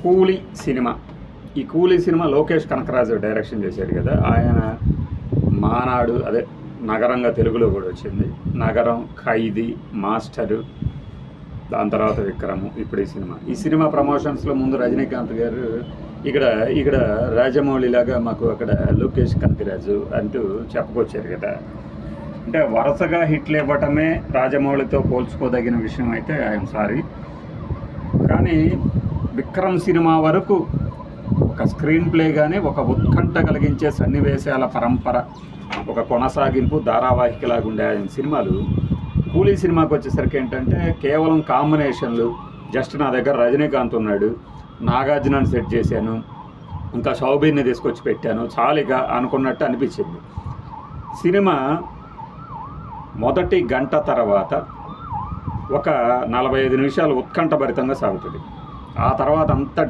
కూలీ సినిమా. ఈ కూలీ సినిమా లోకేష్ కనకరాజు డైరెక్షన్ చేశాడు కదా. ఆయన మానాడు, అదే నగరంగా తెలుగులో కూడా వచ్చింది. నగరం, ఖైదీ, మాస్టరు, దాని తర్వాత విక్రము, ఇప్పుడు ఈ సినిమా ప్రమోషన్స్లో ముందు రజనీకాంత్ గారు ఇక్కడ రాజమౌళిలాగా మాకు అక్కడ లోకేష్ కనకరాజు అంటూ చెప్పుకొచ్చారు కదా. అంటే వరుసగా హిట్లు ఇవ్వటమే రాజమౌళితో పోల్చుకోదగిన విషయం అయితే ఐఎమ్ సారీ. కానీ విక్రమ్ సినిమా వరకు ఒక స్క్రీన్ ప్లే కానీ, ఒక ఉత్కంఠ కలిగించే సన్నివేశాల పరంపర, ఒక కొనసాగింపు ధారావాహికలాగా ఉండే ఆయన సినిమాలు కూలీ సినిమాకి వచ్చేసరికి ఏంటంటే కేవలం కాంబినేషన్లు. జస్ట్ నా దగ్గర రజనీకాంత్ ఉన్నాడు, నాగార్జునని సెట్ చేశాను, ఇంకా షౌబీర్ని తీసుకొచ్చి పెట్టాను, చాలిగా అనుకున్నట్టు అనిపించింది. సినిమా మొదటి గంట తర్వాత ఒక 45 నిమిషాలు ఉత్కంఠభరితంగా సాగుతుంది. ఆ తర్వాత అంతా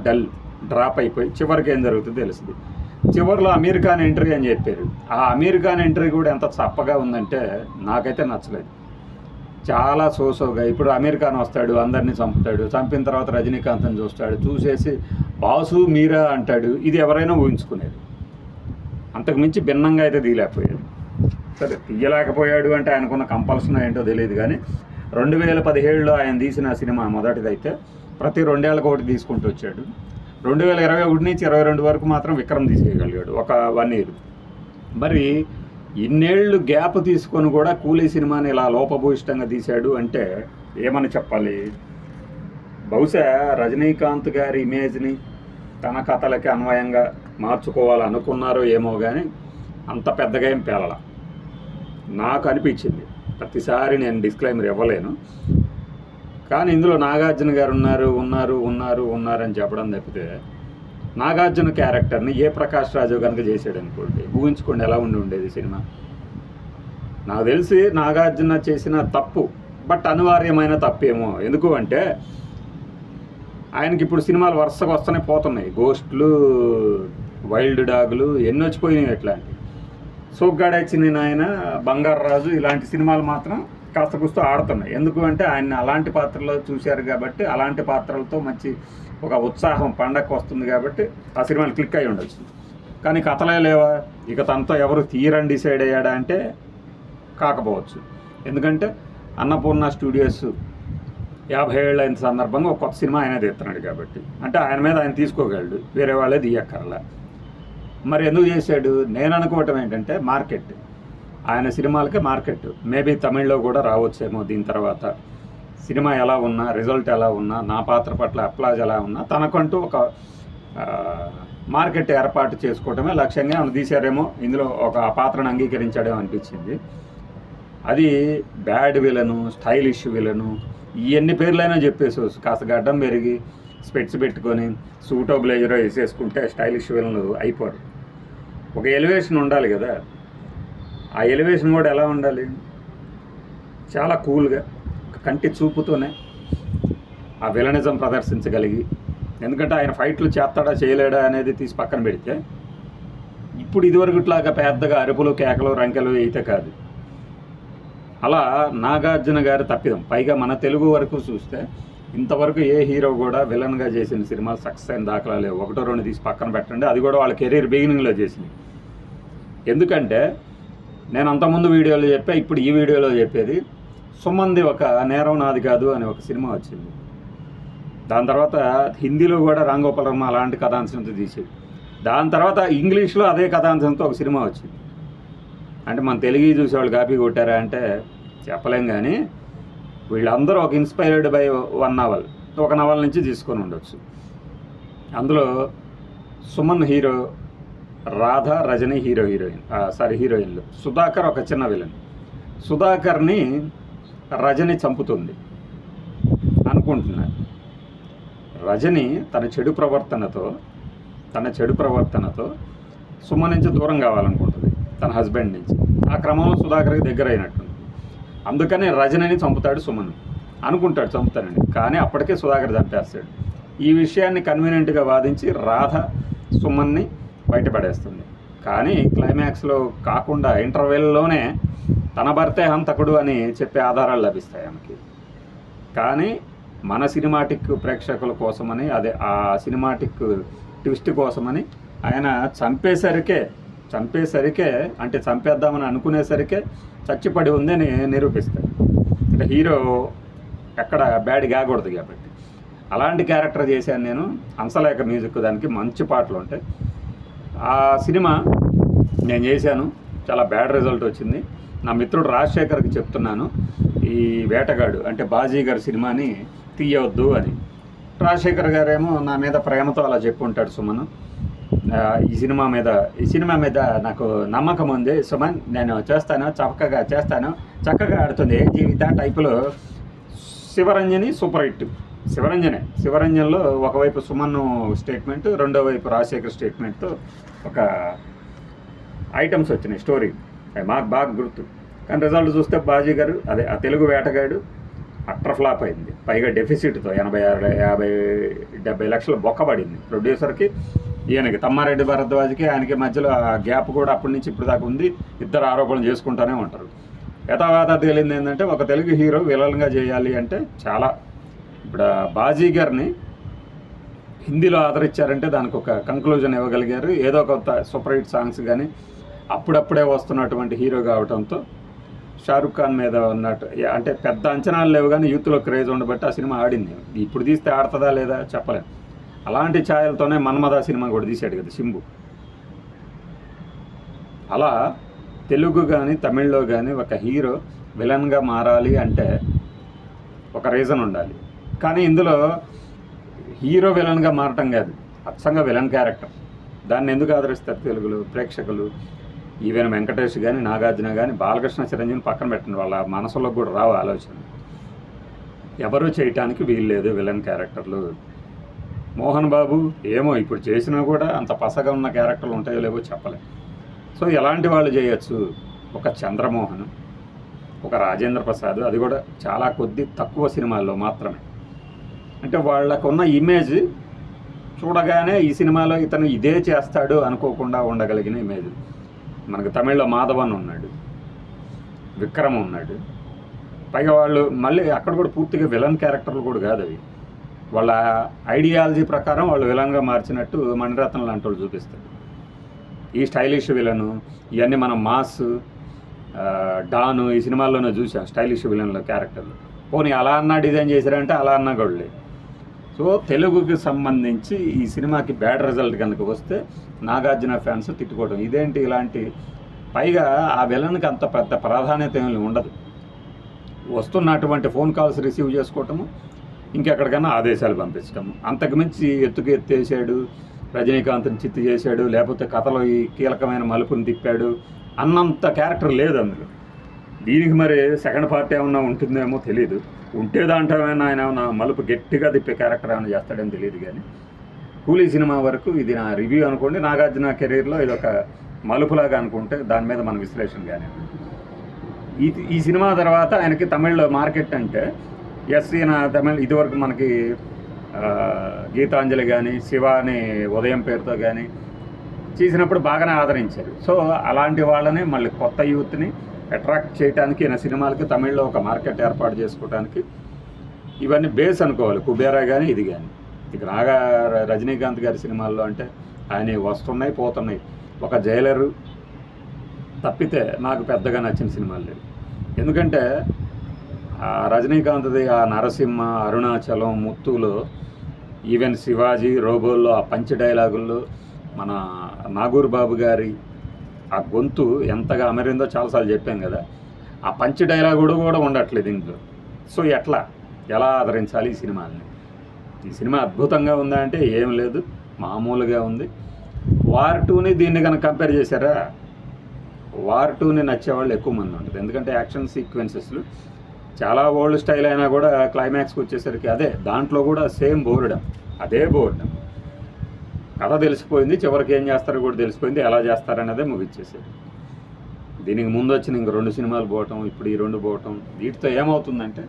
డ్రాప్ అయిపోయి చివరికి ఏం జరుగుతుందో తెలుస్తుంది. చివరిలో అమీర్ ఖాన్ ఎంట్రీ అని చెప్పారు. ఆ అమీర్ ఖాన్ ఎంట్రీ కూడా ఎంత చప్పగా ఉందంటే నాకైతే నచ్చలేదు. చాలా సోసోగా. ఇప్పుడు అమీర్ ఖాన్ వస్తాడు, అందరినీ చంపుతాడు, చంపిన తర్వాత రజనీకాంత్ని చూస్తాడు, చూసేసి బాసు మీరా అంటాడు. ఇది ఎవరైనా ఊహించుకునేది. అంతకుమించి భిన్నంగా అయితే తీయలేకపోయాడు. సరే, తీయలేకపోయాడు అంటే ఆయనకున్న కంపల్షన్ ఏంటో తెలియదు. కానీ 2017లో ఆయన తీసిన సినిమా మొదటిదైతే ప్రతి 2 ఏళ్ళకి ఒకటి తీసుకుంటూ వచ్చాడు. 2021 నుంచి 22 వరకు మాత్రం విక్రమ్ తీసేయగలిగాడు, ఒక 1 ఇయర్. మరి ఇన్నేళ్ళు గ్యాప్ తీసుకొని కూడా కూలీ సినిమాని ఇలా లోపభూయిష్టంగా తీశాడు అంటే ఏమని చెప్పాలి? బహుశా రజనీకాంత్ గారి ఇమేజ్ని తన కథలకి అన్వయంగా మార్చుకోవాలనుకున్నారో ఏమో, కానీ అంత పెద్దగా ఏం పేలల నాకు అనిపించింది. ప్రతిసారి నేను డిస్క్లైమర్ ఇవ్వలేను, కానీ ఇందులో నాగార్జున గారు ఉన్నారని చెప్పడం తప్పితే నాగార్జున క్యారెక్టర్ని ఏ ప్రకాష్ రాజు కనుక చేసాడు అనుకోండి, ఊహించుకోండి ఎలా ఉండేది సినిమా. నాకు తెలిసి నాగార్జున చేసిన తప్పు, బట్ అనివార్యమైన తప్పేమో. ఎందుకు అంటే ఆయనకి ఇప్పుడు సినిమాలు వరుసగా వస్తూనే పోతున్నాయి. గోస్ట్లు, వైల్డ్ డాగులు ఎన్ని వచ్చిపోయినాయి. ఎట్లాంటి సోగ్గాడచ్చిన ఆయన, బంగారు రాజు, ఇలాంటి సినిమాలు మాత్రం కాస్త కూస్తూ ఆడుతున్నాయి. ఎందుకు అంటే ఆయన అలాంటి పాత్రలో చూశారు కాబట్టి, అలాంటి పాత్రలతో మంచి ఒక ఉత్సాహం పండగకు వస్తుంది కాబట్టి ఆ సినిమాలు క్లిక్ అయి ఉండొచ్చు. కానీ కథలే లేవా? ఇక తనతో ఎవరు తీరని డిసైడ్ అయ్యాడా అంటే కాకపోవచ్చు. ఎందుకంటే అన్నపూర్ణ స్టూడియోస్ 50 ఏళ్ళు అయిన సందర్భంగా ఒక కొత్త సినిమా ఆయనే తీస్తున్నాడు కాబట్టి, అంటే ఆయన మీద ఆయన తీసుకోగలడు, వేరే వాళ్ళే తీయక్కర్లా. మరి ఎందుకు చేశాడు? నేను అనుకోవటం ఏంటంటే మార్కెట్, ఆయన సినిమాలకి మార్కెట్. మేబీ తమిళ్లో కూడా రావచ్చేమో దీని తర్వాత. సినిమా ఎలా ఉన్నా, రిజల్ట్ ఎలా ఉన్నా, నా పాత్ర పట్ల అప్లాజ్ ఎలా ఉన్నా, తనకంటూ ఒక మార్కెట్ ఏర్పాటు చేసుకోవటమే లక్ష్యంగా ఆయన తీశారేమో. ఇందులో ఒక పాత్రను అంగీకరించాడేమో అనిపించింది. అది బ్యాడ్ విలను, స్టైలిష్ విలను, ఎన్ని పేర్లైనా చెప్పేసుకోవచ్చు. కాస్త గడ్డం పెరిగి స్పెట్స్ పెట్టుకొని సూటో బ్లేజరో వేసేసుకుంటే స్టైలిష్ విలన్లు అయిపోరు. ఒక ఎలివేషన్ ఉండాలి కదా. ఆ ఎలివేషన్ కూడా ఎలా ఉండాలి? చాలా కూల్గా, కంటి చూపుతోనే ఆ విలనిజం ప్రదర్శించగలిగి. ఎందుకంటే ఆయన ఫైట్లు చేస్తాడా చేయలేడా అనేది తీసి పక్కన పెడితే, ఇప్పుడు ఇదివరకుట్లాగా పెద్దగా అరుపులు, కేకలు, రంకెలు అయితే కాదు. అలా నాగార్జున గారు తప్పిదం. పైగా మన తెలుగు వరకు చూస్తే ఇంతవరకు ఏ హీరో కూడా విలన్గా చేసిన సినిమా సక్సెస్ అయిన దాఖలా లేవు. 1-2 తీసి పక్కన పెట్టండి, అది కూడా వాళ్ళ కెరీర్ బిగినింగ్లో చేసింది. ఎందుకంటే నేను అంతకుముందు వీడియోలో చెప్పా, ఇప్పుడు ఈ వీడియోలో చెప్పేది, సుమంది ఒక నేరం నాది కాదు అని ఒక సినిమా వచ్చింది. దాని తర్వాత హిందీలో కూడా రాంగోపాల్ వర్మ అలాంటి కథాంశంతో తీసేది. దాని తర్వాత ఇంగ్లీష్లో అదే కథాంశంతో ఒక సినిమా వచ్చింది. అంటే మన తెలుగు చూసేవాళ్ళు కాపీ కొట్టారా అంటే చెప్పలేం. కానీ వీళ్ళందరూ ఒక ఇన్స్పైర్డ్ బై ఒక నవల్ నుంచి తీసుకొని ఉండొచ్చు. అందులో సుమన్ హీరో, రాధ, రజని హీరోయిన్లు. సుధాకర్ ఒక చిన్న విలన్. సుధాకర్ని రజని చంపుతుంది అనుకుంటున్నారు. రజని తన చెడు ప్రవర్తనతో సుమన్ నుంచి దూరం కావాలనుకుంటుంది, తన హస్బెండ్ నుంచి. ఆ క్రమంలో సుధాకర్కి దగ్గర అయినట్టుంది. అందుకని రజనిని చంపుతాడు సుమన్ అనుకుంటాడు, చంపుతానని. కానీ అప్పటికే సుధాకర్ చంపేస్తాడు. ఈ విషయాన్ని కన్వీనియంట్గా వాదించి రాధ సుమన్ని బయటపడేస్తుంది. కానీ క్లైమాక్స్లో కాకుండా ఇంటర్వెల్లోనే తన భర్తే హంతకుడు అని చెప్పే ఆధారాలు లభిస్తాయి ఆమెకి. కానీ మన సినిమాటిక్ ప్రేక్షకుల కోసమని, అదే ఆ సినిమాటిక్ ట్విస్ట్ కోసమని ఆయన చంపేసరికే అంటే చంపేద్దామని అనుకునేసరికే చచ్చిపడి ఉందని నిరూపిస్తాడు. అంటే హీరో ఎక్కడ బ్యాడ్ కాకూడదు కాబట్టి అలాంటి క్యారెక్టర్ చేశాను నేను. హంసలేఖ మ్యూజిక్, దానికి మంచి పాటలు ఉంటాయి. ఆ సినిమా నేను చేశాను, చాలా బ్యాడ్ రిజల్ట్ వచ్చింది. నా మిత్రుడు రాజశేఖర్కి చెప్తున్నాను, ఈ వేటగాడు అంటే బాజీగర్ సినిమాని తీయవద్దు అని. రాజశేఖర్ గారేమో నా మీద ప్రేమతో అలా చెప్పుంటాడు. సుమన్, ఈ సినిమా మీద నాకు నమ్మకం ఉంది సుమన్, నేను చక్కగా ఆడుతుంది జీవిత టైపులో. Sivaranjani super hit. శివరంజన్లో ఒకవైపు సుమన్ స్టేట్మెంట్, రెండో వైపు రాజశేఖర్ స్టేట్మెంట్తో ఒక ఐటమ్స్ వచ్చినాయి స్టోరీ, మాకు బాగా గుర్తు. కానీ రిజల్ట్ చూస్తే బాజీగర్, అదే ఆ తెలుగు వేటగాడు అట్టర్ ఫ్లాప్ అయింది. పైగా డెఫిసిట్తో 50-70 లక్షలు బొక్కబడింది ప్రొడ్యూసర్కి, ఈయనకి తమ్మారెడ్డి భరద్వాజ్కి. ఆయనకి మధ్యలో ఆ గ్యాప్ కూడా అప్పటి నుంచి ఇప్పుడు దాకా ఉంది. ఇద్దరు ఆరోపణలు చేసుకుంటూనే ఉంటారు. యథావాత తేలింది ఏంటంటే, ఒక తెలుగు హీరో విలన్గా చేయాలి అంటే చాలా. ఇప్పుడు బాజీగర్ని హిందీలో ఆదరించారంటే దానికి ఒక కంక్లూజన్ ఇవ్వగలిగారు. ఏదో కొంత సూపర్ హిట్ సాంగ్స్ కానీ అప్పుడప్పుడే వస్తున్నటువంటి హీరో కావడంతో షారుఖ్ ఖాన్ మీద ఉన్నట్టు అంటే పెద్ద అంచనాలు లేవు, కానీ యూత్లో క్రేజ్ ఉండబట్టి ఆ సినిమా ఆడింది. ఇప్పుడు తీస్తే ఆడుతుందా లేదా చెప్పలేం. అలాంటి ఛాయలతోనే మన్మథ సినిమా కూడా తీశాడు కదా శింబు. అలా తెలుగు కానీ తమిళ్లో కానీ ఒక హీరో విలన్గా మారాలి అంటే ఒక రీజన్ ఉండాలి. కానీ ఇందులో హీరో విలన్గా మారటం కాదు, అచ్చంగా విలన్ క్యారెక్టర్. దాన్ని ఎందుకు ఆదరిస్తారు తెలుగులో ప్రేక్షకులు? ఈవెన్ వెంకటేష్ కానీ, నాగార్జున కానీ, బాలకృష్ణ, చిరంజీవిని పక్కన పెట్టండి, వాళ్ళ మనసులో కూడా రావు ఆలోచన. ఎవరూ చేయటానికి వీల్లేదు విలన్ క్యారెక్టర్లు. మోహన్ బాబు ఏమో ఇప్పుడు చేసినా కూడా అంత పసగా ఉన్న క్యారెక్టర్లు ఉంటాయో లేవో చెప్పలేం. సో ఎలాంటి వాళ్ళు చేయొచ్చు? ఒక చంద్రమోహన్, ఒక రాజేంద్ర ప్రసాద్, అది కూడా చాలా తక్కువ సినిమాల్లో మాత్రమే. అంటే వాళ్ళకున్న ఇమేజ్ చూడగానే ఈ సినిమాలో ఇతను ఇదే చేస్తాడు అనుకోకుండా ఉండగలిగిన ఇమేజ్. మనకు తమిళ్లో మాధవన్ ఉన్నాడు, విక్రమ్ ఉన్నాడు. పైగా వాళ్ళు మళ్ళీ అక్కడ కూడా పూర్తిగా విలన్ క్యారెక్టర్లు కూడా కాదు అవి. వాళ్ళ ఐడియాలజీ ప్రకారం వాళ్ళు విలన్గా మార్చినట్టు మణిరత్నం లాంటి వాళ్ళు చూపిస్తారు. ఈ స్టైలిష్ విలను ఇవన్నీ మనం మాస్, డాను ఈ సినిమాల్లోనే చూసాం స్టైలిష్ విలన్ల క్యారెక్టర్లు. పోనీ అలా అన్నా డిజైన్ చేశారంటే అలా అన్నా గొడవలే. సో తెలుగుకి సంబంధించి ఈ సినిమాకి బ్యాడ్ రిజల్ట్ కనుక వస్తే నాగార్జున ఫ్యాన్స్ తిట్టుకోవడం, ఇదేంటి ఇలాంటి. పైగా ఆ విలన్కి అంత పెద్ద ప్రాధాన్యత ఏమి ఉండదు. వస్తున్నటువంటి ఫోన్ కాల్స్ రిసీవ్ చేసుకోవటము, ఇంకెక్కడికన్నా ఆదేశాలు పంపించటము. అంతకుమించి ఎత్తేసాడు, రజనీకాంత్ని చిత్తు చేశాడు, లేకపోతే కథలో ఈ కీలకమైన మలుపుని తిప్పాడు అన్నంత క్యారెక్టర్ లేదు అందులో. దీనికి మరి సెకండ్ పార్ట్ ఏమన్నా ఉంటుందేమో తెలియదు. ఉంటే దాంట్లో ఏమైనా ఆయన ఏమన్నా మలుపు గట్టిగా తిప్పే క్యారెక్టర్ ఏమైనా చేస్తాడని తెలియదు. కానీ కూలీ సినిమా వరకు ఇది నా రివ్యూ అనుకోండి. నాగార్జున కెరీర్లో ఇది ఒక మలుపులాగా అనుకుంటే దాని మీద మన విశ్లేషణ. కానీ ఈ సినిమా తర్వాత ఆయనకి తమిళ్లో మార్కెట్ అంటే ఈయన తమిళ్ ఇదివరకు మనకి గీతాంజలి కానీ, శివ అని ఉదయం పేరుతో కానీ చేసినప్పుడు బాగానే ఆదరించారు. సో అలాంటి వాళ్ళని మళ్ళీ కొత్త యూత్ని అట్రాక్ట్ చేయడానికి ఈయన సినిమాలకి తమిళ్లో ఒక మార్కెట్ ఏర్పాటు చేసుకోవడానికి ఇవన్నీ బేస్ అనుకోవాలి. కుబేరా కానీ ఇది కానీ. ఇక రజనీకాంత్ గారి సినిమాల్లో అంటే ఆయన వస్తున్నాయి పోతున్నాయి. ఒక జైలరు తప్పితే నాకు పెద్దగా నచ్చిన సినిమాలు లేవు. ఎందుకంటే రజనీకాంత్ది ఆ నరసింహ, అరుణాచలం, ముత్తులో, ఈవెన్ శివాజీ, రోబోల్లో ఆ పంచ్ డైలాగుల్లో మన నాగూర్ బాబు గారి ఆ గొంతు ఎంతగా అమరిందో చాలాసార్లు చెప్పాం కదా. ఆ పంచ్ డైలాగ్ కూడా ఉండట్లేదు ఇందులో. సో ఎలా ఆదరించాలి ఈ సినిమాని? ఈ సినిమా అద్భుతంగా ఉందా అంటే ఏం లేదు, మామూలుగా ఉంది. వార్ 2ని దీన్ని కనుక కంపేర్ చేశారా, వార్ 2ని నచ్చేవాళ్ళు ఎక్కువ మంది ఉంటుంది. ఎందుకంటే యాక్షన్ సీక్వెన్సెస్లు చాలా ఓల్డ్ స్టైల్ అయినా కూడా క్లైమాక్స్కి వచ్చేసరికి అదే దాంట్లో కూడా సేమ్ బోర్డం, అదే బోర్డం. కథ తెలిసిపోయింది, చివరికి ఏం చేస్తారో కూడా తెలిసిపోయింది, ఎలా చేస్తారనేదే ముగిచ్చేసారు. దీనికి ముందు వచ్చిన ఇంక 2 సినిమాలు పోవటం, ఇప్పుడు ఈ 2 పోవటం, వీటితో ఏమవుతుందంటే